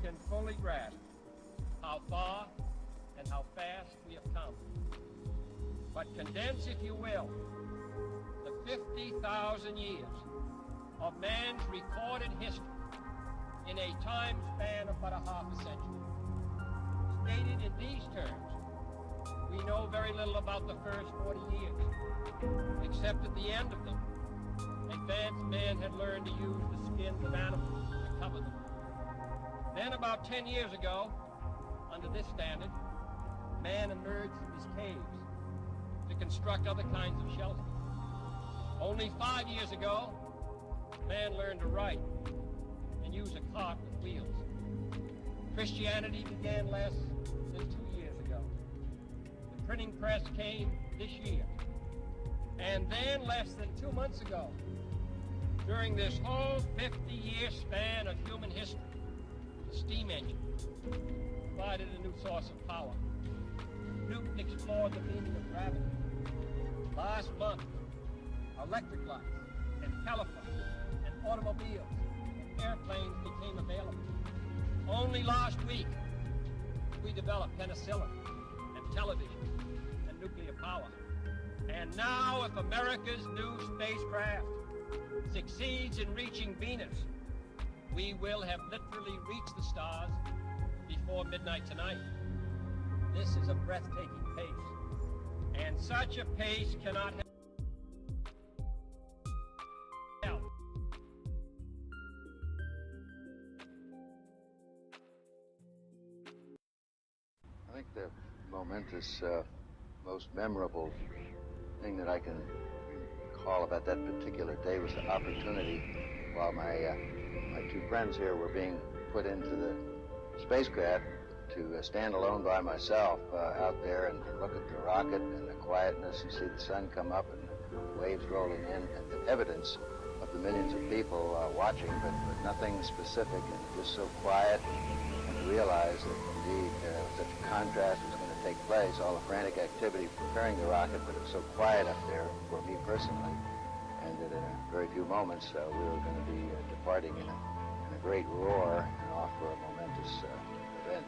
can fully grasp how far and how fast we have come. But condense, if you will, the 50,000 years of man's recorded history in a time span of but a half a century. Stated in these terms, we know very little about the first 40 years, except at the end of them, advanced man had learned to use the skins of animals to cover them. Then about 10 years ago, under this standard, man emerged from his caves to construct other kinds of shelter. Only 5 years ago, man learned to write and use a cart with wheels. Christianity began less than 2 years ago. The printing press came this year. And then less than 2 months ago, during this whole 50-year span of human history, the steam engine provided a new source of power. Newton explored the meaning of gravity. Last month, electric lights and telephones and automobiles and airplanes became available. Only last week, we developed penicillin and television and nuclear power. And now, if America's new spacecraft succeeds in reaching Venus, we will have literally reached the stars before midnight tonight. This is a breathtaking pace, and such a pace cannot have I think the momentous, most memorable thing that I can recall about that particular day was the opportunity while my two friends here were being put into the spacecraft to stand alone by myself out there and look at the rocket and the quietness and see the sun come up and the waves rolling in and the evidence of the millions of people watching, but nothing specific and just so quiet, and to realize that indeed such a contrast was going to take place, all the frantic activity preparing the rocket, but it was so quiet up there for me personally, and that in a very few moments we were going to be departing in a great roar and off for a momentous event.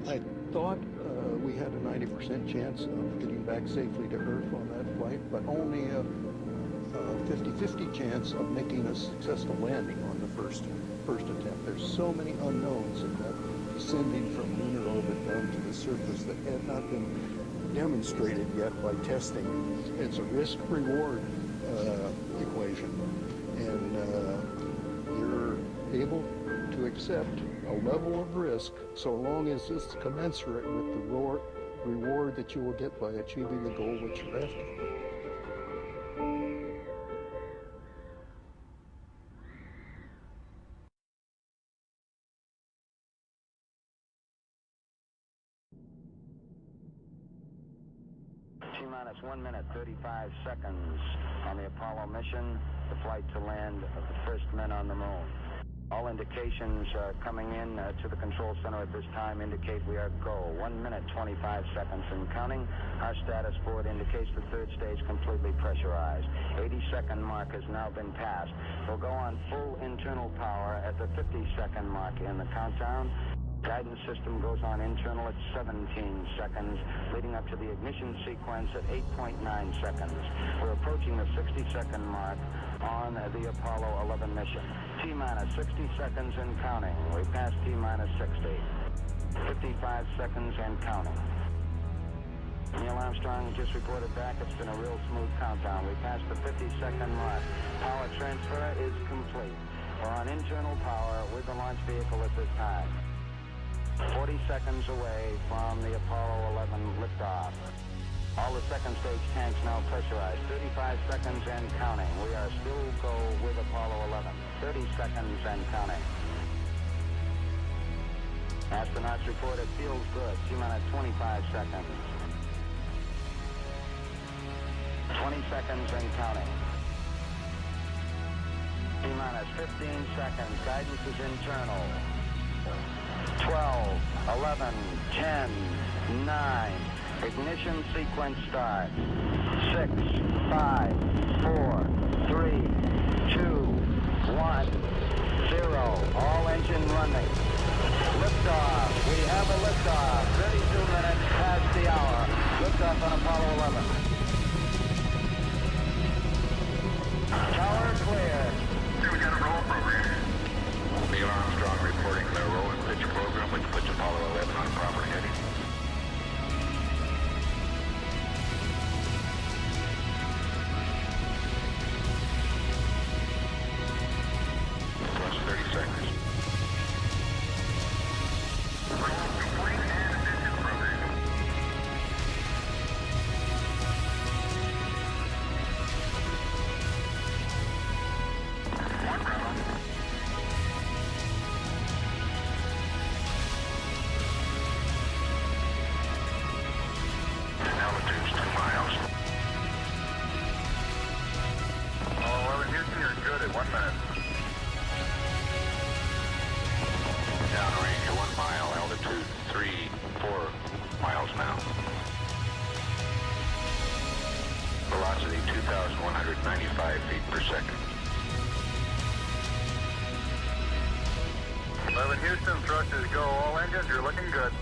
I thought we had a 90% chance of getting back safely to Earth on that flight, but only a 50-50 chance of making a successful landing on the first attempt. There's so many unknowns in that descending from lunar orbit down to the surface that had not been demonstrated yet by testing. It's a risk-reward equation, and you're able to accept a level of risk so long as it's commensurate with the reward that you will get by achieving the goal which you're after. T-minus 1 minute, 35 seconds on the Apollo mission, the flight to land of the first men on the moon. All indications coming in to the control center at this time indicate we are go. 1 minute, 25 seconds and counting. Our status board indicates the third stage completely pressurized. 80-second mark has now been passed. We'll go on full internal power at the 50-second mark in the countdown. Guidance system goes on internal at 17 seconds, leading up to the ignition sequence at 8.9 seconds. We're approaching the 60-second mark on the Apollo 11 mission. T-minus 60 seconds and counting. We passed T-minus 60. 55 seconds and counting. Neil Armstrong just reported back. It's been a real smooth countdown. We passed the 50-second mark. Power transfer is complete. We're on internal power with the launch vehicle at this time. 40 seconds away from the Apollo 11 liftoff. All the second stage tanks now pressurized. 35 seconds and counting. We are still go with Apollo 11. 30 seconds and counting. Astronauts report it feels good. T-minus 25 seconds. 20 seconds and counting. T-minus 15 seconds. Guidance is internal. 12, 11, 10, 9. Ignition sequence start. 6, 5, 4, 3, 2, 1, 0. All engine running. Liftoff. We have a liftoff. 32 minutes past the hour. Liftoff on Apollo 11. Tower clear. We got a roll program. Neil Armstrong reporting the roll and pitch program, which puts Apollo 11 on proper heading. Plus 30 seconds. Roll complete and ignition program. One round. Altitude's 2 miles. Oh, 11 Houston, you're good at 1 minute. Downrange 1 mile, altitude 3, 4 miles now. Velocity 2,195 feet per second. 11 Houston, thrusters go. All engines, you're looking good.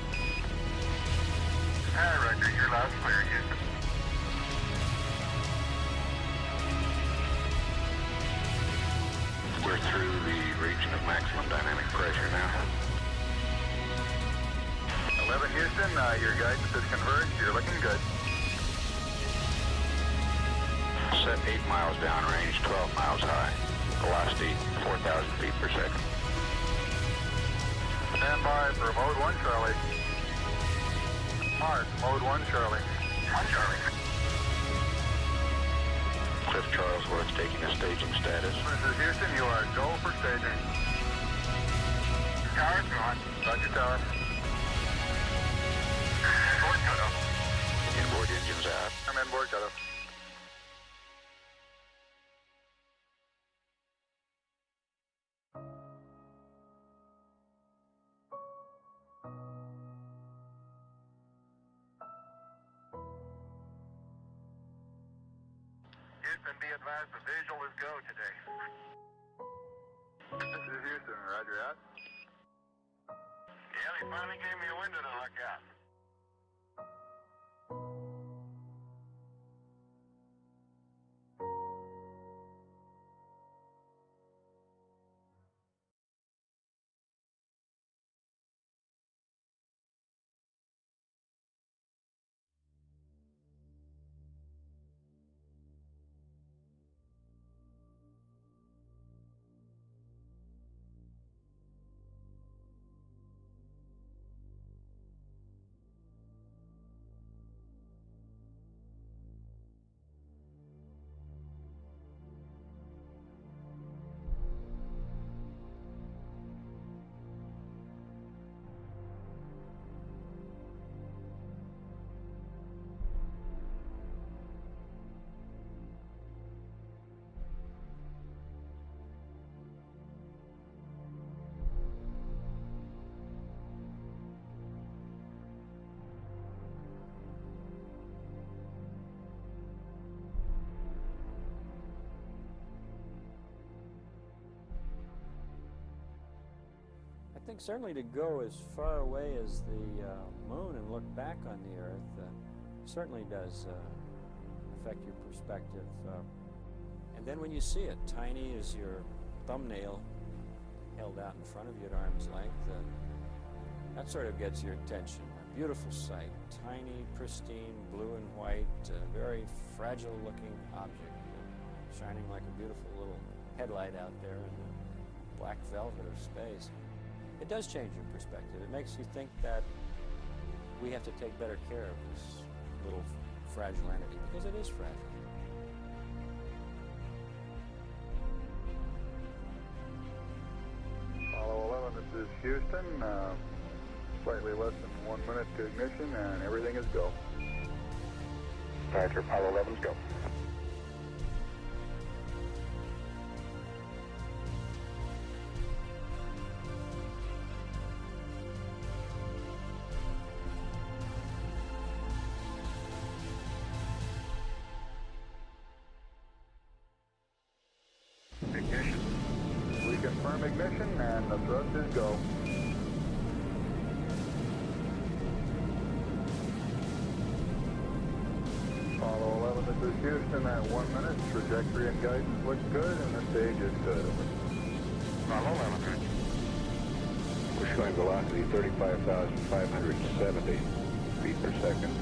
Hi, Roger. You're loud and clear, Houston. We're through the region of maximum dynamic pressure now. 11 Houston, your guidance is converged. You're looking good. Set 8 miles downrange, 12 miles high. Velocity 4,000 feet per second. Stand by for mode 1, Charlie. Mark, mode 1, Charlie. 1, Charlie. Cliff Charlesworth taking a staging status. This is Houston, you are go for staging. Tower's gone. Roger, tower. Inboard cutoff. Inboard engines out. I'm inboard cutoff. Houston, be advised the visual is go today. This is Houston, roger out. Yeah, they finally gave me a window to look at. I think certainly to go as far away as the moon and look back on the Earth certainly does affect your perspective. And then when you see it, tiny as your thumbnail held out in front of you at arm's length, that sort of gets your attention. A beautiful sight, tiny, pristine, blue and white, very fragile looking object, shining like a beautiful little headlight out there in the black velvet of space. It does change your perspective. It makes you think that we have to take better care of this little fragile entity, because it is fragile. Apollo 11, this is Houston. slightly less than 1 minute to ignition, and everything is go. Roger, Apollo 11's go. Ignition. We confirm ignition, and the thrust is go. Apollo 11, this is Houston at 1 minute. Trajectory and guidance looks good, and the stage is good. Apollo 11. We're showing velocity 35,570 feet per second.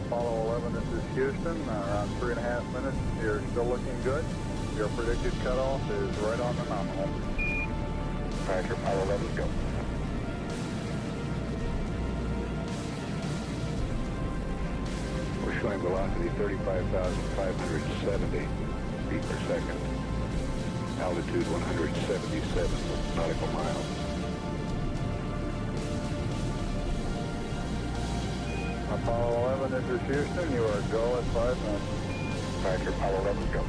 Apollo 11, this is Houston. Around 3.5 minutes. You're still looking good. Your predicted cutoff is right on the nominal. Roger, Apollo 11's go. We're showing velocity 35,570 feet per second. Altitude 177 nautical miles. Apollo 11, this is Houston. You are go at 5 minutes. Roger, Apollo 11's go.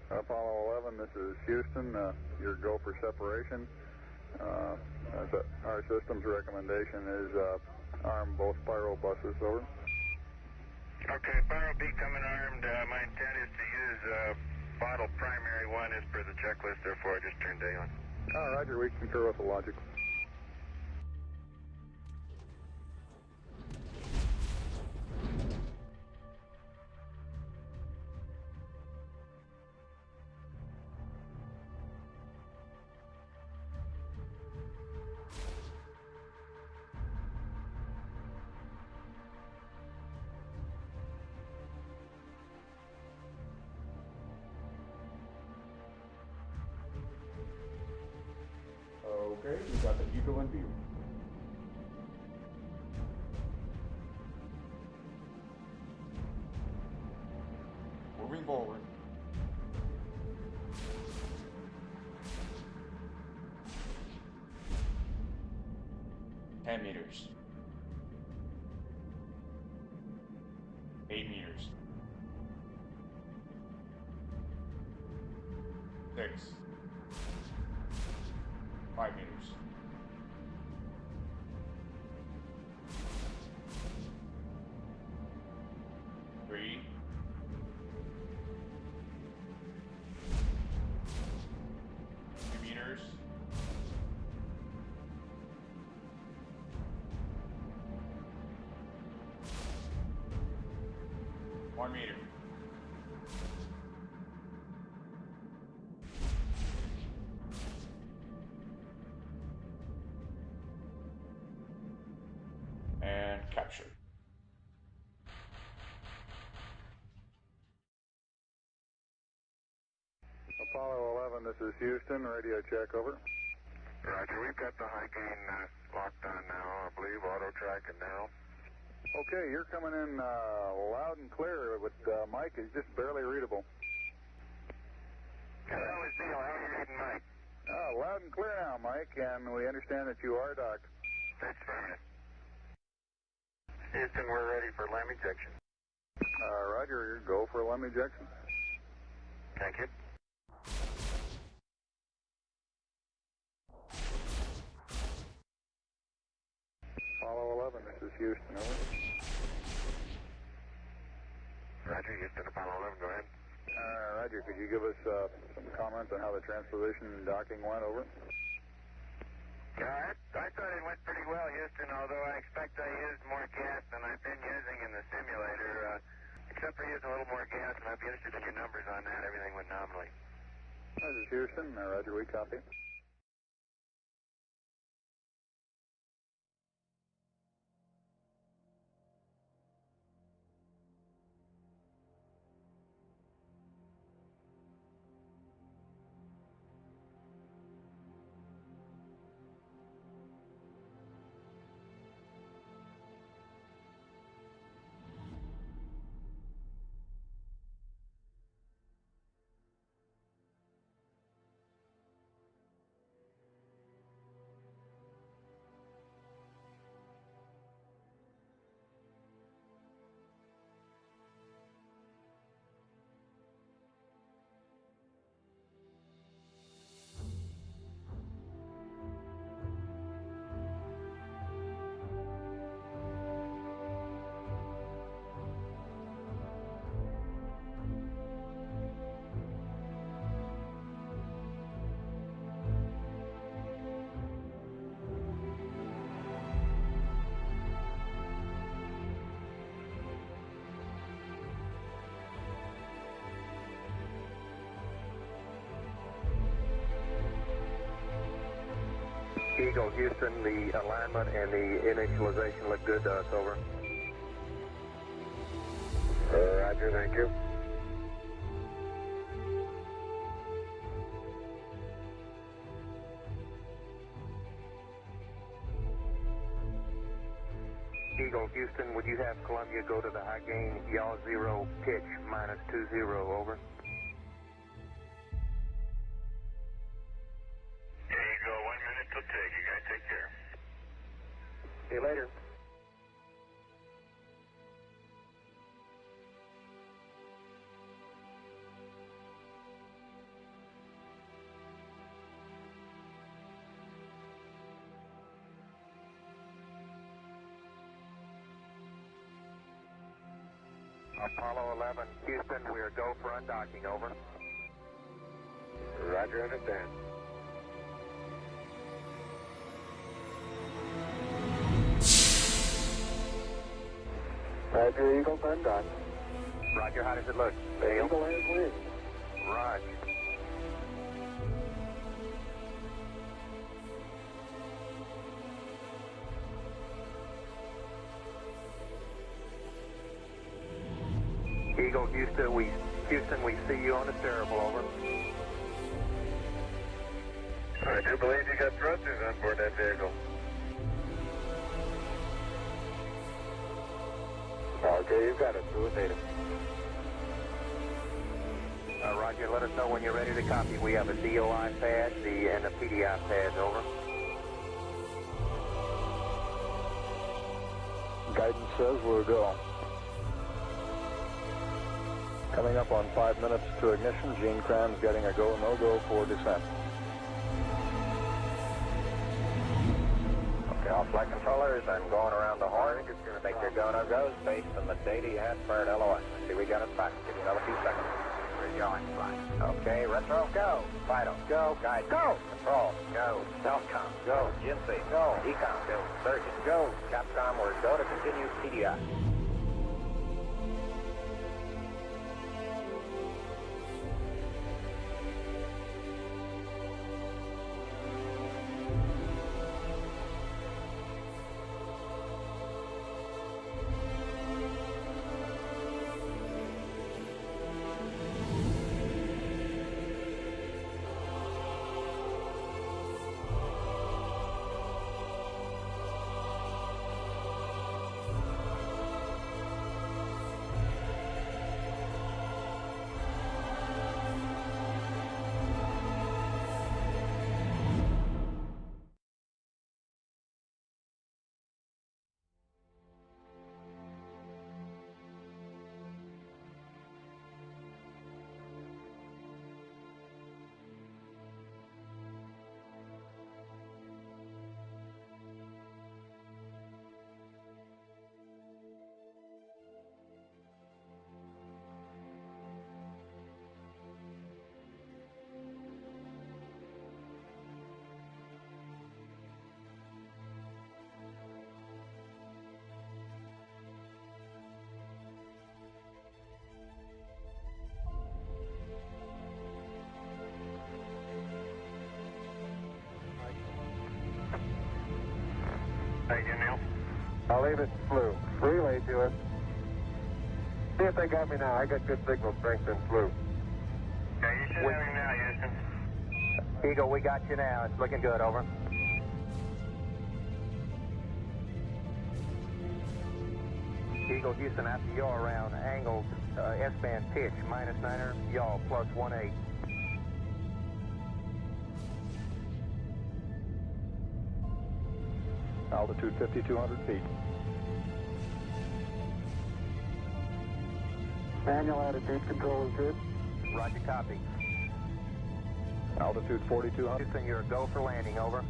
Apollo 11, this is Houston. Your go for separation. Our system's recommendation is arm both spiral buses, over. Okay, Spiral B coming armed. My intent is to use bottle primary 1 as per the checklist, therefore I just turned day on. Roger, we concur with the logic. Okay, we got the Eagle in view. Moving forward. meters. 8 meters. 6. 5 meters. 3. 2 meters. 1 meter. And capture. Apollo 11, this is Houston. Radio check, over. Roger, we've got the high gain locked on now, I believe, auto track and now. Okay, you're coming in loud and clear, but Mike is just barely readable. Hello, it's Neil. How are you reading, Mike? Loud and clear now, Mike, and we understand that you are docked. That's fine. Houston, we're ready for LAM ejection. Roger, go for LAM ejection. Thank you. Apollo 11, this is Houston, over. Roger, Houston, Apollo 11, go ahead. Roger, could you give us some comments on how the transposition and docking went, over? Yeah, I thought it went pretty well, Houston, although I expect I used more gas than I've been using in the simulator. Except for using a little more gas, and I'd be interested in your numbers on that. Everything went nominally. This is Houston. Roger, we copy. Eagle, Houston, the alignment and the initialization look good to us, over. Roger, thank you. Eagle, Houston, would you have Columbia go to the high gain, yaw 0, pitch -20, over? There you go, 1 minute till take. You guys take care. See you later. Apollo 11, Houston, we are go for undocking, over. Roger, understand. Roger, Eagle, undock. Roger, how does it look? The Eagle has wind. Roger. Eagle, Houston, we see you on the steerable, over. I do believe you got thrusters on board that vehicle. Okay, you got it. Do it, data. Roger, let us know when you're ready to copy. We have a DOI pad and the PDI pads, over. Guidance says we're go. Coming up on 5 minutes to ignition, Gene Kranz getting a go, no-go for descent. Okay, all flight controllers, I'm going around the horn. Make your go, no-goes based on the data you had for an LOS. See, we got it back. Give you another few seconds. We're going, flight. Okay, retro, go. Vital, go. Guide, go. Control, go. Self-com, go. GNC, go. Ecom, go. Surgeon, go. Capcom, we're go to continue PDI. Thank you, Neil. I'll leave it flew. Relay to us. See if they got me now. I got good signal strength and flew. Okay, you should have him now, Houston. Eagle, we got you now. It's looking good, over. Eagle, Houston, after yaw around angled S-band pitch, -9er, yaw, +18. Altitude 5,200 feet. Manual attitude control is good. Roger, copy. Altitude 4,200. Houston, you're a go for landing, over.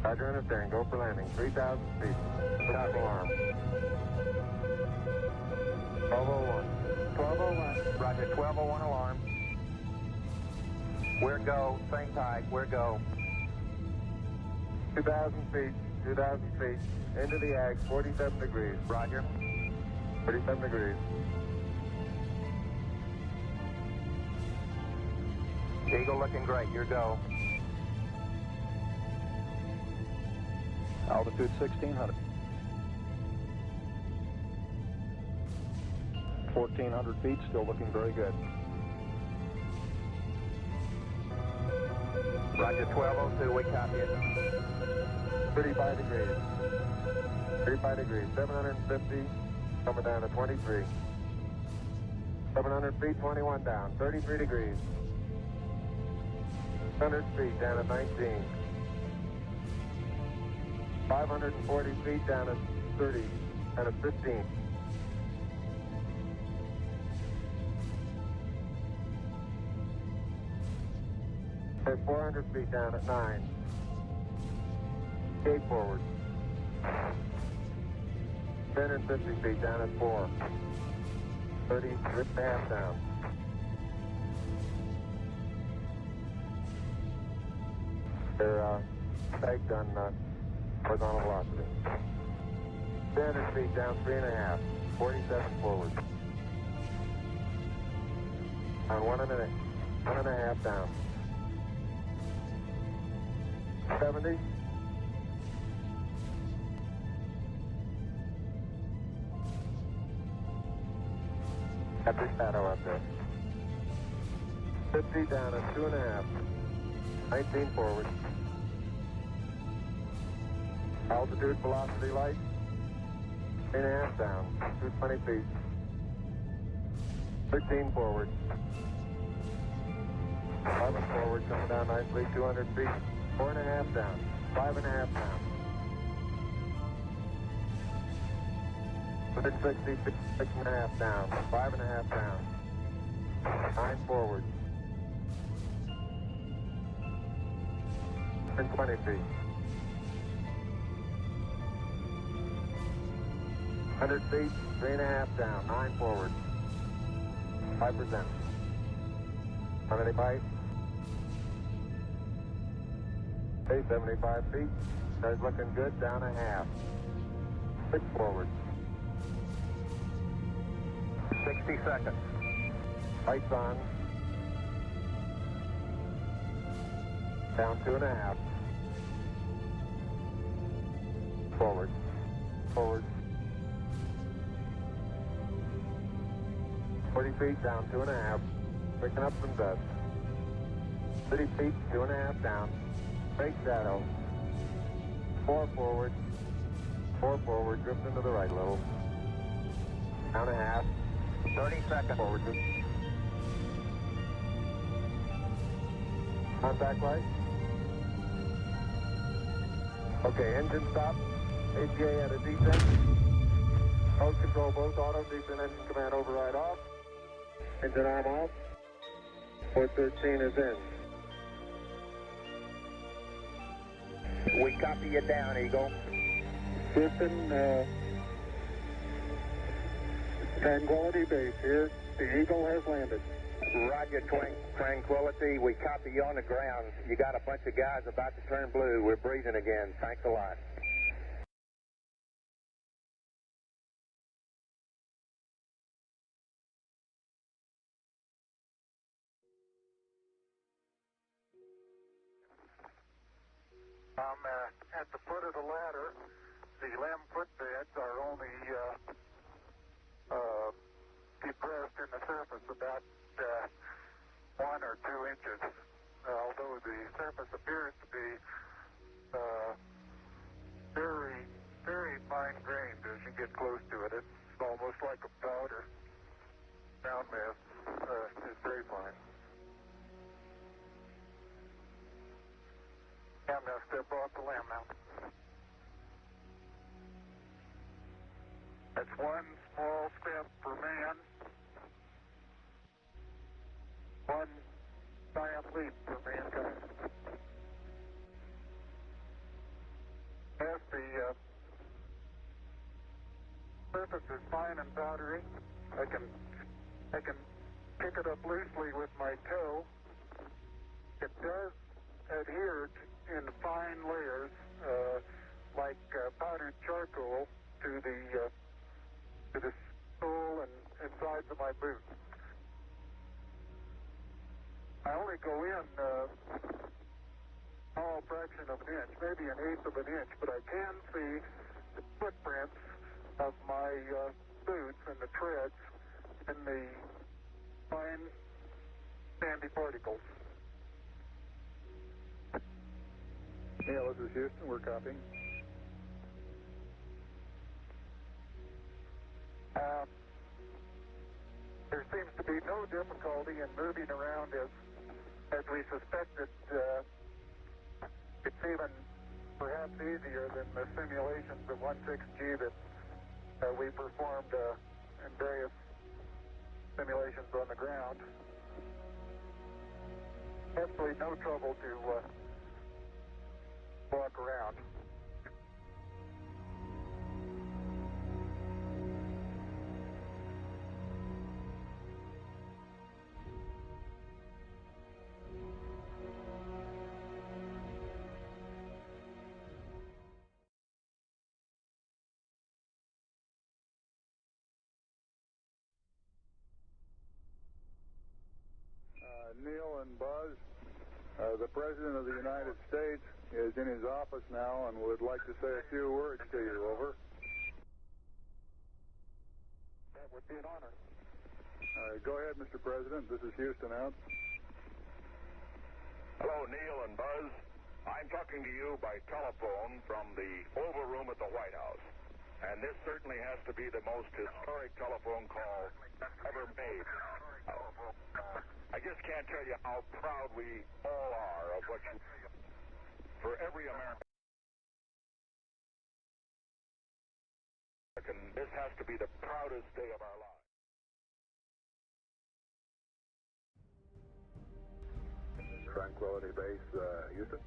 Roger, understand. Go for landing. 3,000 feet. Top alarm. 1201. 1201. Roger, 1201 alarm. We're go. Same tide. We're go. 2,000 feet. 2,000 feet. Into the ag. 47 degrees. Roger. 47 degrees. Eagle looking great. Your go. Altitude 1600. 1400 feet, still looking very good. Roger, 1202, we copy it. 35 degrees. 35 degrees. 750, coming down to 23. 700 feet, 21 down. 33 degrees. 100 feet, down at 19. 540 feet, down at 30, down at 15. At 400 feet, down at 9. Gate forward. 1050 feet, down at 4. 30, rip and a half down. They're pegged on horizontal velocity. 300 feet, down 3.5. 47 forward. On 1.5 down. 70. Got the shadow up there. 50 down at 2.5. 19 forward. Altitude, velocity, light. 8.5 down. 220 feet. 13 forward. 11 forward, coming down nicely. 200 feet. 4.5 down. 5.5 down. 160 feet. 6.5 down. 5.5 down. 9 forward. 120 feet. 100 feet, 3.5 down, 9 forward. 5%. How many bites? Okay, 75 feet. That's looking good, down a half. 6 forward. 60 seconds. Lights on. Down 2.5. Forward. Forward. 40 feet, down 2.5. Picking up some dust. 30 feet, 2.5 down. Straight shadow. 4 forward. 4 forward, drift into the right a little. Down a half. 30 seconds. Forward. Contact light. Okay, engine stop. ATA at a descent. Mode control both auto, descent engine command override off. Engine arm off. 413 is in. We copy you down, Eagle. Houston, Tranquility Base here. The Eagle has landed. Roger, Tranquility. We copy you on the ground. You got a bunch of guys about to turn blue. We're breathing again. Thanks a lot. I'm at the foot of the ladder. The 11-foot beds are only depressed in the surface about 1 or 2 inches. Although the surface appears to be very, very fine-grained as you get close to it. It's almost like a powder. Ground mass is very fine. I'm going to step off the lamb now. That's one small step for man, one giant leap for mankind. As the surface is fine and powdery, I can pick it up loosely with my toe. It does adhere in fine layers, like powdered charcoal, to the sole and sides of my boot. I only only go in small fraction of an inch, maybe an eighth of an inch, but I can see the footprints of my boots and the treads in the fine sandy particles. Neil, this is Houston. We're copying. There seems to be no difficulty in moving around as we suspected. It's even perhaps easier than the simulations of 16G that we performed in various simulations on the ground. Absolutely no trouble to walk around. Neil and Buzz, the President of the United States is in his office now and would like to say a few words to you. Over. That would be an honor. Go ahead, Mr. President. This is Houston out. Hello, Neil and Buzz. I'm talking to you by telephone from the Oval Room at the White House. And this certainly has to be the most historic telephone call ever made. I just can't tell you how proud we all are of what you do. For every American, this has to be the proudest day of our lives. Tranquility Base, Houston.